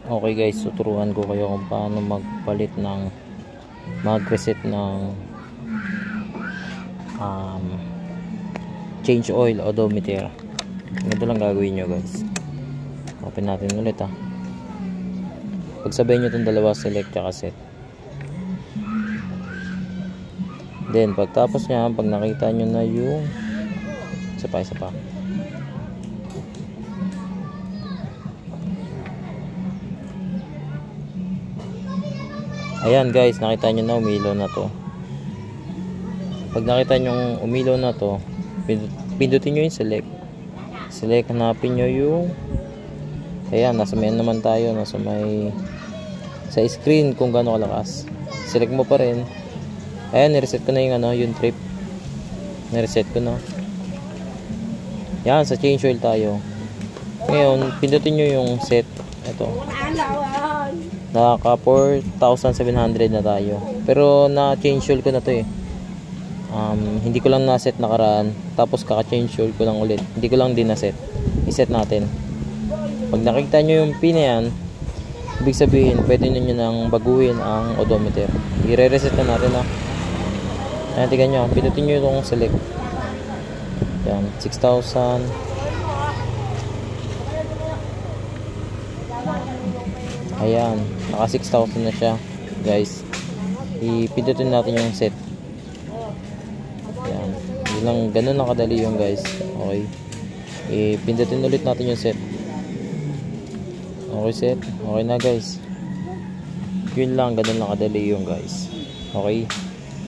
Okay guys, tuturuan ko kayo kung paano mag-reset ng change oil odometer. Ganito lang gagawin nyo guys. Open natin ulit Pagsabayin nyo itong dalawa, select tsaka set. Then pagtapos nya, pag nakita nyo na yung isa pa ayan guys, nakita nyo na umilaw na to. Pag nakita nyo umilaw na to, pindutin nyo yung select, hanapin nyo yung ayan, nasa may naman tayo, nasa may sa screen kung gaano kalakas. Select mo pa rin. Ayan, nireset ko na yung yung trip. Nireset ko na. Yan, sa change oil tayo. Ngayon, pindutin nyo yung set. Ito. Naka 4,700 na tayo. Pero na-change oil ko na to hindi ko lang na-set nakaraan. Tapos kaka-change oil ko lang ulit. Hindi ko lang din na-set. I-set natin. Pag nakikita nyo yung pin na yan, ibig sabihin, pwede nyo nang baguhin ang odometer. I-reset na natin Ayan, tignan nyo. Pindutin nyo itong select. Yan, 6,000. Ayan, naka 6,000 na siya guys. Ipindutin natin yung set. Ayan, ganun lang kadali yung guys. Okay, ipindutin ulit natin yung set. Okay, set. Okay na guys. Yun lang, ganun lang kadali yung guys. Okay.